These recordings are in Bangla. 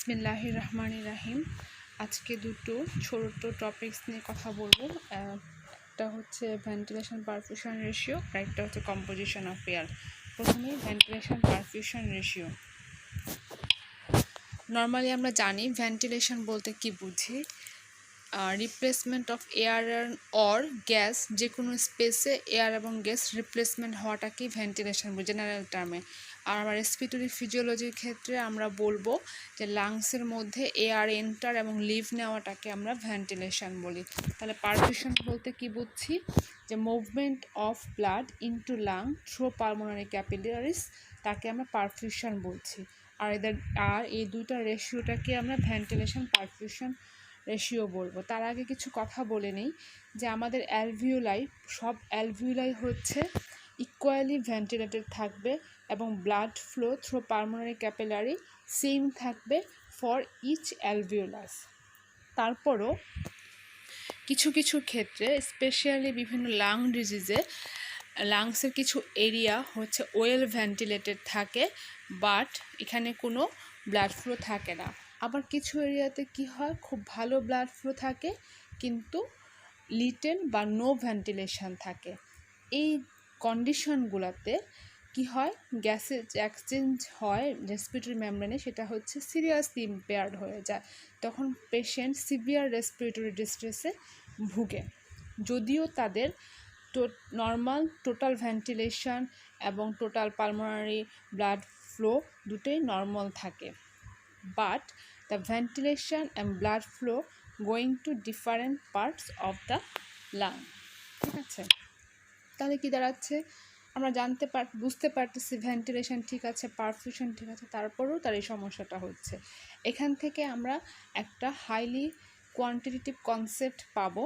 বিসমিল্লাহির রহমানির রহিম। আজকে দুটো ছোট টপিকস নিয়ে কথা বলবো। একটা হচ্ছে ভেন্টিলেশন পারফিউশন রেশিও, আর একটা হচ্ছে কম্পোজিশন অফ এয়ার। প্রথমেই ভেন্টিলেশন পারফিউশন রেশিও। নর্মালি আমরা জানি ভেন্টিলেশন বলতে কি বুঝি, replacement of air or gas, যে কোনো স্পেসে এয়ার এবং গ্যাস রিপ্লেসমেন্ট হওয়াটাকেই ভেন্টিলেশন বলি জেনারেল টার্মে। আর আমার রেসপিরেটরি ফিজিওলজির ক্ষেত্রে আমরা বলবো যে লাংসের মধ্যে এয়ার এন্টার এবং লিভ নেওয়াটাকে আমরা ভেন্টিলেশন বলি। তাহলে পারফিউশন বলতে কি বুঝছি, যে movement of blood into lung through pulmonary capillaries, তাকে আমরা পারফিউশন বলছি। আর এই দুইটা রেশিওটাকে আমরা ভেন্টিলেশন পারফিউশন রেশিও বলবো। তার আগে কিছু কথা বলে নেই যে আমাদের সব অ্যালভিউলাই হচ্ছে ইকুয়ালি ভেন্টিলেটেড থাকবে এবং blood flow through pulmonary capillary same থাকবে ফর ইচ অ্যালভিউলাস। তারপরও কিছু কিছু ক্ষেত্রে স্পেশালি বিভিন্ন লাং ডিজিজে লাংসের কিছু এরিয়া হচ্ছে ওয়েল ভেন্টিলেটেড থাকে, বাট এখানে কোনো ব্লাড ফ্লো থাকে না। আবার কিছু এরিয়াতে কি হয়, খুব ভালো ব্লাড ফ্লো থাকে কিন্তু লিটেন বা নো ভেন্টিলেশন থাকে। এই কন্ডিশনগুলোতে কি হয়, গ্যাসের এক্সচেঞ্জ হয় রেসপিরেটরি মেমব্রেনে, সেটা হচ্ছে সিরিয়াসলি ইম্পেয়ার্ড হয়ে যায়। তখন পেশেন্ট সিভিয়ার রেসপিরেটরি ডিস্ট্রেসে ভুগে, যদিও তাদের নর্মাল টোটাল ভেন্টিলেশন এবং টোটাল পালমোনারি ব্লাড ফ্লো দুটোই নর্মাল থাকে, but the ventilation and blood flow going to different parts of the lung। ঠিক আছে, তাহলে কি দাঁড়াচ্ছে, আমরা বুঝতে পারতেছি ভেন্টিলেশন ঠিক আছে, পারফিউশন ঠিক আছে, তারপরেও তার এই সমস্যাটা হচ্ছে। এখান থেকে আমরা একটা হাইলি কোয়ান্টিটেটিভ কনসেপ্ট পাবো,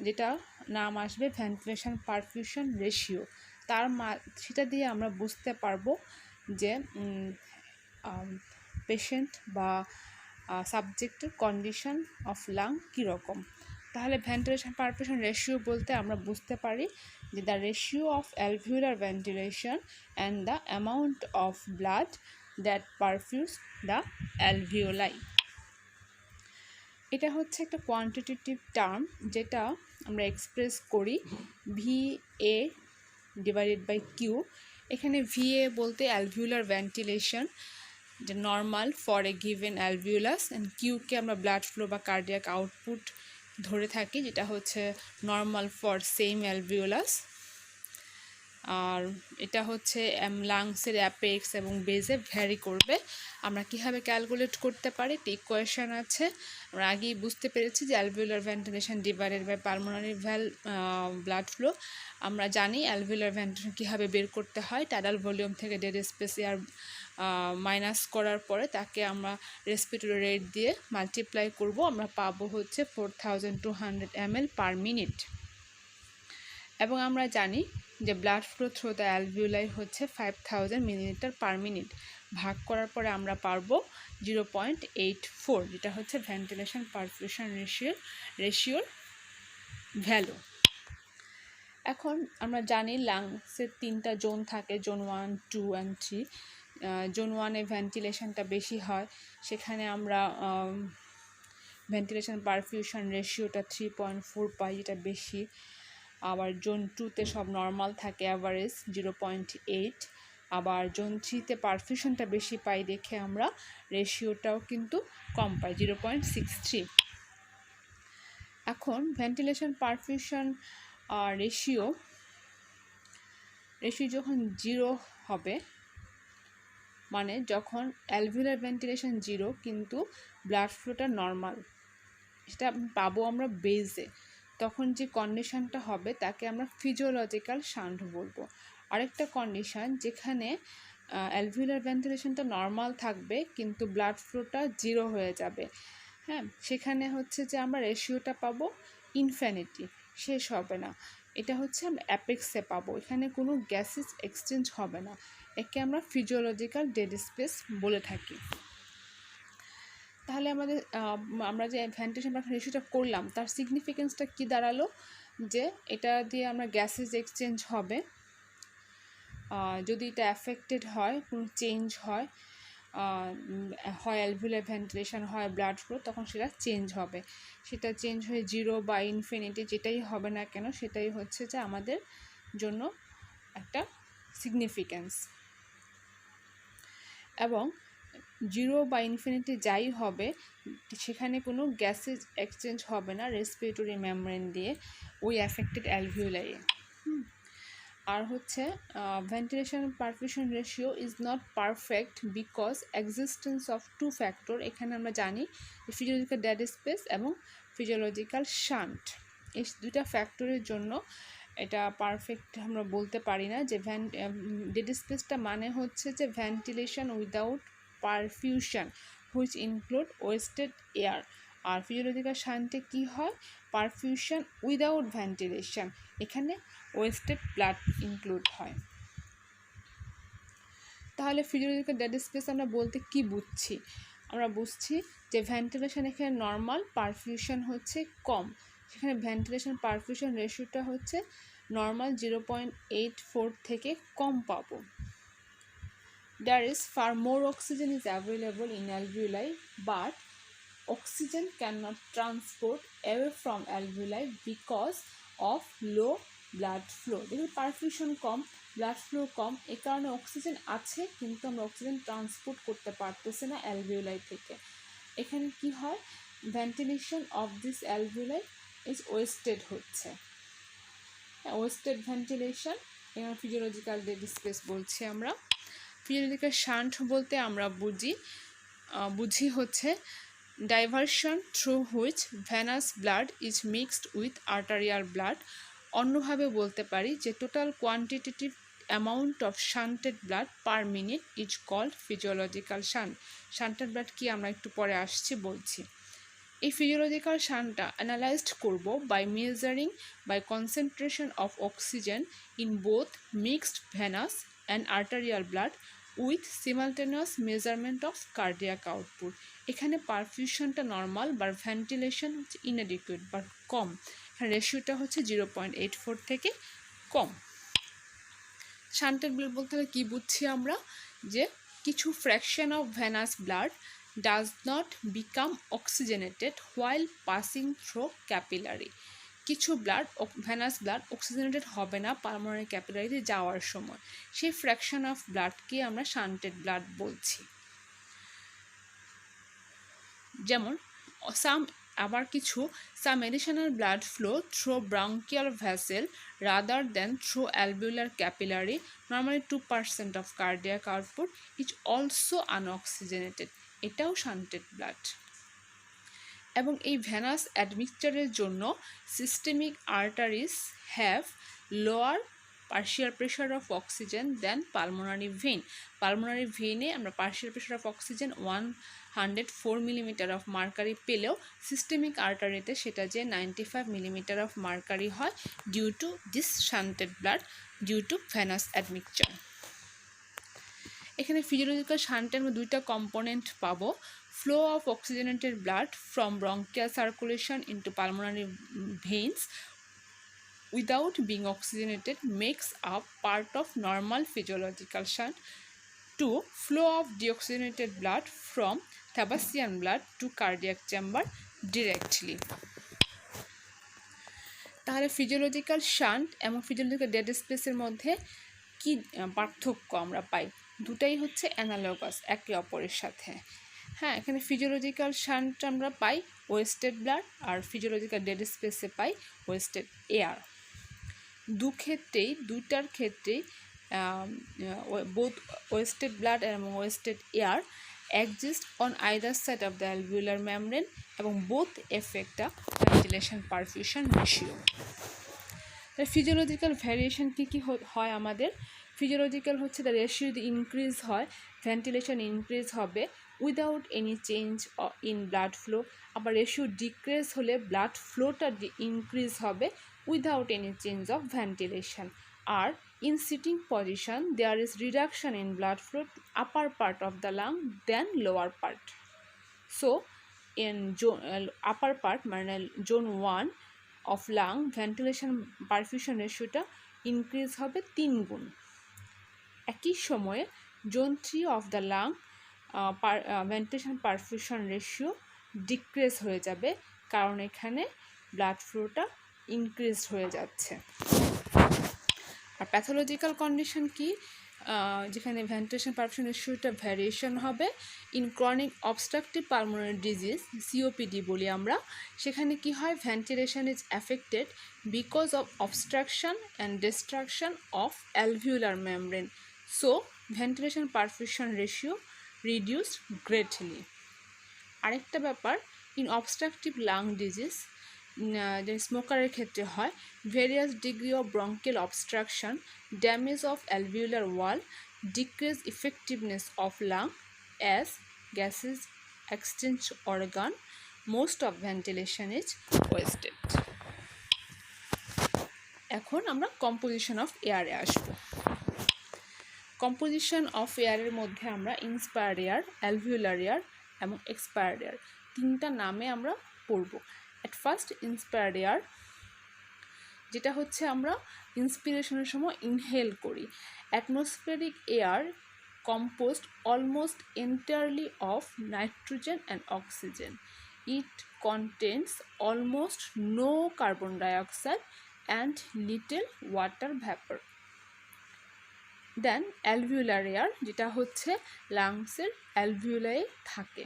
যেটা নাম আসবে ভেন্টিলেশন পারফিউশন রেশিও। সেটা দিয়ে আমরা বুঝতে পারবো যে পেশেন্ট বা সাবজেক্টের কন্ডিশন অফ লাং কীরকম। তাহলে ভেন্টিলেশন পারফিউশন রেশিও বলতে আমরা বুঝতে পারি যে the ratio of alveolar ventilation and the amount of blood that perfuse the alveoli. এটা হচ্ছে একটা কোয়ান্টিটেটিভ টার্ম, যেটা আমরা এক্সপ্রেস করি VA ডিভাইডেড বাই কিউ। এখানে VA বলতে অ্যালভিউলার ভেন্টিলেশন, যে normal for a given alveolus, and কিউকে আমরা ব্লাড ফ্লো বা কার্ডিয়াক আউটপুট ধরে থাকি, যেটা হচ্ছে নর্মাল ফর সেম অ্যালভিউলাস। আর এটা হচ্ছে লাংসের অ্যাপেক্স এবং বেজে ভ্যারি করবে। আমরা কীভাবে ক্যালকুলেট করতে পারি, একটা ইকুয়েশন আছে, আমরা আগেই বুঝতে পেরেছি যে alveolar ventilation divided by pulmonary blood flow. আমরা জানি অ্যালভিউলার ভেন্টিলেশন কীভাবে বের করতে হয়, টাইডাল ভলিউম থেকে ডেড স্পেস এয়ার মাইনাস করার পরে তাকে আমরা রেসপিরেটরি রেট দিয়ে মাল্টিপ্লাই করব, আমরা পাবো হচ্ছে 4200 ml পার মিনিট। এবং আমরা জানি যে ব্লাড ফ্লো থ্রু দ্য অ্যালভিউলাই হচ্ছে 5000 মিলিলিটার পার মিনিট, ভাগ করার পরে আমরা পারবো 0.84, যেটা হচ্ছে ভেন্টিলেশন পারফিউশন রেশিওর ভ্যালু। এখন আমরা জানি লাংসের 3টা জোন থাকে, জোন 1, 2 and 3। জোন 1-এ ভেন্টিলেশনটা বেশি হয়, সেখানে আমরা ভেন্টিলেশন পারফিউশন রেশিওটা 3.4 পাই, যেটা বেশি। আবার জোন 2-তে সব নর্মাল থাকে, অ্যাভারেজ 0.8। আবার জোন 3-তে পারফিউশনটা বেশি পাই দেখে আমরা রেশিওটাও কিন্তু কম পাই, 0.63। এখন ভেন্টিলেশন পারফিউশন রেশিও যখন 0 হবে, মানে যখন অ্যালভিউলার ভেন্টিলেশন 0 কিন্তু ব্লাড ফ্লোটা নর্মাল, সেটা পাবো আমরা বেজে, তখন যে কন্ডিশনটা হবে তাকে আমরা ফিজিওলজিক্যাল শান্ট বলবো। আরেকটা কন্ডিশন যেখানে অ্যালভিউলার ভেন্টিলেশনটা নর্মাল থাকবে কিন্তু ব্লাড ফ্লোটা 0 হয়ে যাবে, হ্যাঁ, সেখানে হচ্ছে যে আমরা রেশিওটা পাবো ইনফিনিটি, শেষ হবে না। এটা হচ্ছে আমরা অ্যাপেক্সে পাবো, এখানে কোনো গ্যাসেস এক্সচেঞ্জ হবে না, একে আমরা ফিজিওলজিক্যাল ডেড স্পেস বলে থাকি। তাহলে আমরা যে ভেন্টিলেশন রেশিওটা করলাম তার সিগনিফিকেন্সটা কি দাঁড়ালো, যে এটা দিয়ে আমরা গ্যাসেস এক্সচেঞ্জ হবে, যদি এটা অ্যাফেক্টেড হয়, কোনো চেঞ্জ হয়, হয় অ্যালভিউলার ভেন্টিলেশন হয় ব্লাড ফ্লো, তখন সেটা চেঞ্জ হবে। সেটা চেঞ্জ হয়ে 0 বা ইনফিনিটি যেটাই হবে না কেন, সেটাই হচ্ছে যে আমাদের জন্য একটা সিগনিফিক্যান্স। এবং 0 বা ইনফিনিটি যাই হবে, সেখানে কোনো গ্যাসেজ এক্সচেঞ্জ হবে না রেসপিরেটরি মেমব্রেন দিয়ে ওই অ্যাফেক্টেড অ্যালভিউলাই। আর হচ্ছে ventilation perfusion ratio is not perfect because existence of two factor. এখানে আমরা জানি ফিজিওলজিক্যাল ডেড স্পেস এবং ফিজিওলজিক্যাল শান্ট, এই দুটা ফ্যাক্টরের জন্য এটা পারফেক্ট আমরা বলতে পারি না। যে ডেড স্পেসটা মানে হচ্ছে যে ventilation without perfusion which include wasted air. আর ফিজিওলজিক্যাল শান্টে কী হয়, পারফিউশন উইদাউট ভেন্টিলেশন, এখানে ওয়েস্টেড ব্লাড ইনক্লুড হয়। তাহলে ফিজিওলজিক্যাল ডেড স্পেস আমরা বলতে কি বুঝছি? আমরা বুঝছি যে ভেন্টিলেশন এখানে নর্মাল, পারফিউশন হচ্ছে কম। সেখানে ভেন্টিলেশন পারফিউশন রেশিওটা হচ্ছে নর্মাল 0.84 থেকে কম পাবো। There is far more oxygen is available in alveoli, but oxygen cannot transport away from alveoli because of low blood flow. দেখুন পারফিউশন কম, ব্লাড ফ্লো কম, এই কারণে অক্সিজেন আছে কিন্তু আমরা অক্সিজেন ট্রান্সপোর্ট করতে পারতেছি না অ্যালভিওলাই থেকে। এখানে কি হয়, ventilation of this alveoli is wasted হচ্ছে, ওয়েস্টেড ভেন্টিলেশন। এখানে ফিজিওলজিক্যাল ডেড স্পেস বলছি আমরা। ফিজিওলজিক্যাল শান্ট বলতে আমরা বুঝি হচ্ছে diversion through which venous blood is mixed with arterial blood. অন্যভাবে বলতে পারি যে total quantitative amount of shunted blood per minute is called physiological shunt. Shunted blood কি আমরা একটু পরে আসছি বলছি। এই ফিজিওলজিক্যাল শান্টটা অ্যানালাইজড করব by measuring by concentration of oxygen in both mixed venous and arterial blood with simultaneous measurement of cardiac output. এখানে পারফিউশনটা নর্মাল বা ভেন্টিলেশন হচ্ছে ইনএডিকুয়েট বা কম, এখানে রেশিওটা হচ্ছে 0.84 থেকে কম। শান্টেড ব্লাড বলতে হলে কী বুঝছি আমরা, যে কিছু fraction of venous blood does not become oxygenated while passing through capillary. কিছু ব্লাড ভেনাস ব্লাড অক্সিজেনেটেড হবে না পালমোনারি ক্যাপিলারিতে যাওয়ার সময়, সেই ফ্র্যাকশন অফ ব্লাডকে আমরা শান্টেড ব্লাড বলছি। যেমন আবার কিছু some additional blood flow through bronchial vessel rather than through alveolar capillary, normally 2% of cardiac output is also unoxygenated, এটাও শান্টেড ব্লাড। এবং এই ভেনাস অ্যাডমিক্সচারের জন্য systemic arteries have lower partial pressure of oxygen than pulmonary vein. Pulmonary ভেইনে আমরা partial pressure of oxygen 104 millimetre of mercury পেলেও সিস্টেমিক আর্টারিতে সেটা যে 95 মিলিমিটার অফ মার্কারি হয় due to this shunted blood, due to venous admixture. এখানে ফিজিওলজিক্যাল শান্টের মধ্যে দুইটা কম্পোনেন্ট পাবো। flow of oxygenated blood from bronchial circulation into pulmonary veins without being oxygenated makes up part of normal physiological shunt. 2. Flow of deoxygenated blood from Thebasian blood to cardiac chamber directly. তাহলে ফিজিওলজিক্যাল শান্ট এবং ফিজিওলজিক্যাল ডেড স্পেসের মধ্যে কি পার্থক্য আমরা পাই? দুটাই হচ্ছে অ্যানালগাস একে অপরের সাথে। হ্যাঁ, এখানে ফিজিওলজিক্যাল শান্ট আমরা পাই ওয়েস্টেড ব্লাড, আর ফিজিওলজিক্যাল ডেড স্পেসে পাই ওয়েস্টেড এয়ার। দুইটার ক্ষেত্রেই বোথ ওয়েস্টেড ব্লাড এবং wasted air exist on either side of the alveolar membrane এবং both effect the ventilation perfusion ratio. Physiological variation কী হয় আমাদের? ফিজিওলজিক্যাল হচ্ছে দ্য রেশিও যদি ইনক্রিজ হয় ভেন্টিলেশন ইনক্রিজ হবে without any change in blood flow. আবার রেশিও ডিক্রিজ হলে ব্লাড ফ্লোটা ইনক্রিজ হবে without any change of ventilation. আর in sitting position there is reduction in blood flow to upper part of the lung than lower part. So in upper part মানে zone 1 of lung ventilation perfusion রেশিওটা ইনক্রিজ হবে 3 গুণ। একই সময়ে zone 3 of the lung ventilation perfusion ratio decrease হয়ে যাবে, কারণ এখানে ব্লাড ফ্লোটা ইনক্রিজ হয়ে যাচ্ছে। আর প্যাথোলজিক্যাল কন্ডিশন কি, যেখানে ভেন্টিলেশন পারফিউশন রেশিওটা ভ্যারিয়েশন হবে in chronic obstructive pulmonary disease, COPD বলি আমরা, সেখানে কি হয়, ventilation is affected because of obstruction and destruction of alveolar membrane, so ventilation perfusion ratio reduced greatly. আরেকটা ব্যাপার, ইন অবস্ট্রাকটিভ লাং ডিজিজ, যে স্মোকারের ক্ষেত্রে হয়, various degree of bronchial obstruction, damage of alveolar wall, decrease effectiveness of lung as gases exchange organ, most of ventilation is wasted. এখন আমরা কম্পোজিশন অফ এয়ারে আসবো। কম্পোজিশন অফ এয়ারের মধ্যে আমরা ইন্সপায়ার্ড এয়ার, অ্যালভিউলার এয়ার এবং এক্সপায়ার্ড এয়ার তিনটা নামে আমরা পড়ব। অ্যাট ফার্স্ট ইন্সপায়ার্ড এয়ার, যেটা হচ্ছে আমরা ইন্সপিরেশনের সময় ইনহেল করি। Atmospheric air composed almost entirely of nitrogen and oxygen. It contains almost no carbon dioxide and little water vapour. Then alveolar air, যেটা হচ্ছে লাংসের অ্যালভিউলায় থাকে।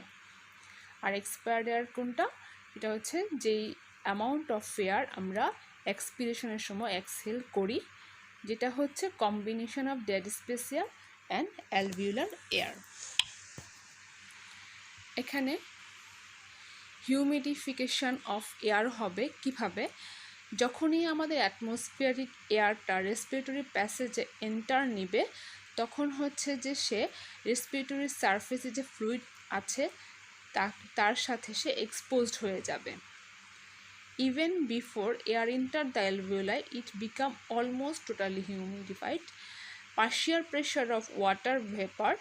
আর এক্সপায়ার্ড এয়ার কোনটা, এটা হচ্ছে যেই অ্যামাউন্ট অফ এয়ার আমরা এক্সপিরেশনের সময় এক্সহেল করি, যেটা হচ্ছে combination of dead space air and alveolar air. এখানে হিউমিডিফিকেশন অফ এয়ার হবে কিভাবে, যখনই আমাদের অ্যাটমসফিয়ারিক এয়ারটা রেসপিরেটরি প্যাসেজে এন্টার নিবে, তখন হচ্ছে যে সে রেসপিরেটরি সারফেসে যে ফ্লুইড আছে তার সাথে সে এক্সপোজড হয়ে যাবে। Even before air enter the alveoli it become almost totally humidified. Partial pressure of water vapour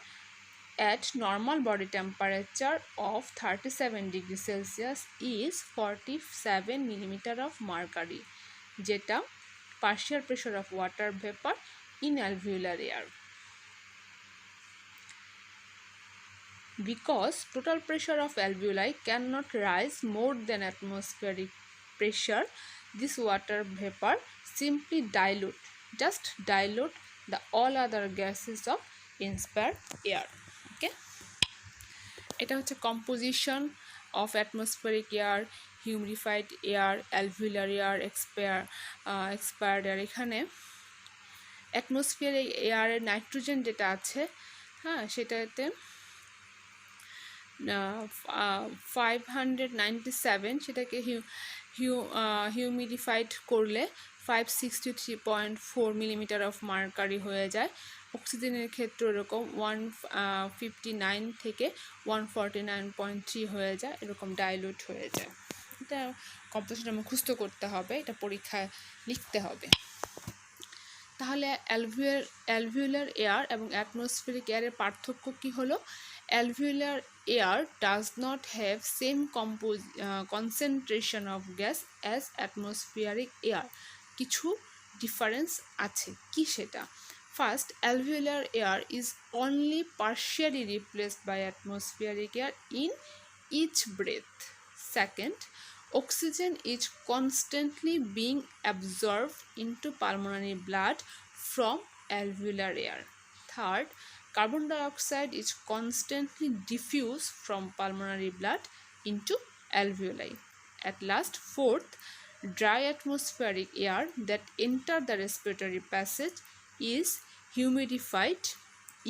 at normal body temperature of 37 degrees Celsius is 47 millimeter of mercury, যেটা partial pressure of water vapor in alveolar air. Because total pressure of alveoli cannot rise more than atmospheric pressure, this water vapor simply dilute the all other gases of inspired air. Okay, এটা হচ্ছে composition of atmospheric air, humidified air, alveolar air, expired air. এখানে অ্যাটমসফিয়ারিক এয়ারের নাইট্রোজেন যেটা আছে, হ্যাঁ, সেটাতে 597, সেটাকে হিউমিডিফাইড করলে 563.4 মিলিমিটার অফ মার্কারি হয়ে যায়। অক্সিজেনের ক্ষেত্রে এরকম 159 থেকে 149.3 হয়ে যায়, এরকম ডাইলুট হয়ে যায়। এটা কম্পোজিশনটা মুখস্থ করতে হবে, এটা পরীক্ষায় লিখতে হবে। তাহলে অ্যালভিউলার এয়ার এবং অ্যাটমসফিয়ারিক এয়ারের পার্থক্য কী হলো? Alveolar air does not have same concentration of gas as atmospheric air. কিছু ডিফারেন্স আছে, কি সেটা? First, alveolar air is only partially replaced by atmospheric air in each breath. Second, oxygen is constantly being absorbed into pulmonary blood from alveolar air. Third, carbon dioxide is constantly diffused from pulmonary blood into alveoli. At last, fourth, dry atmospheric air that enter the respiratory passage is humidified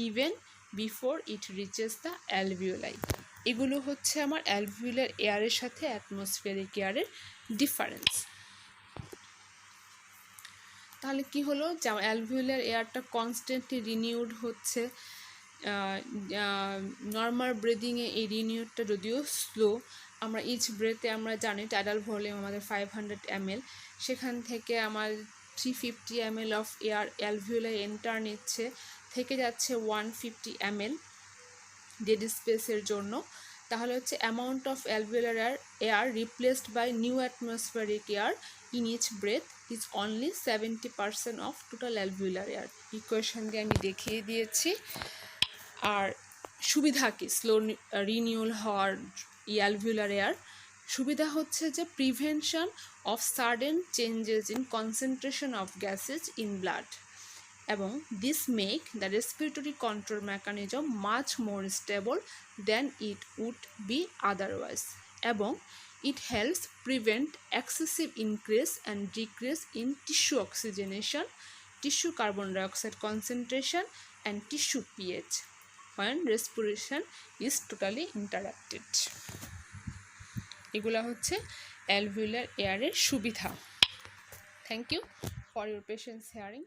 even before it reaches the alveoli. এগুলো হচ্ছে আমার অ্যালভিউলার এয়ারের সাথে অ্যাটমসফিয়ারিক এয়ারের ডিফারেন্স। তাহলে কি হলো, যে অ্যালভিউলার এয়ারটা কনস্ট্যান্টলি রিনিউড হচ্ছে। নর্মাল ব্রিদিংয়ে এই রিনিউডটা যদিও স্লো, আমরা ইচ ব্রেথে আমরা জানি টাইডাল ভলিউম আমাদের 500 ml, সেখান থেকে আমার 350 ml অফ এয়ার অ্যালভিউলাই এন্টার নিচ্ছে, থেকে যাচ্ছে 150 ml ডেড স্পেসের জন্য। তাহলে হচ্ছে amount of alveolar air replaced by new atmospheric air in each breath is only 70% of total alveolar air. Equation দিয়ে আমি দেখিয়ে দিয়েছি। আর সুবিধা কি স্লো রিনিউয়াল হওয়ার অ্যালভিউলার এয়ার? সুবিধা হচ্ছে যে prevention of sudden changes in concentration of gases in blood, এবং this make the respiratory control mechanism much more stable than it would be otherwise, এবং it helps prevent excessive increase and decrease in tissue oxygenation, tissue carbon dioxide concentration and tissue pH when respiration is totally interrupted. এগুলা হচ্ছে অ্যালভিউলার এয়ারের সুবিধা। Thank you for your patience hearing.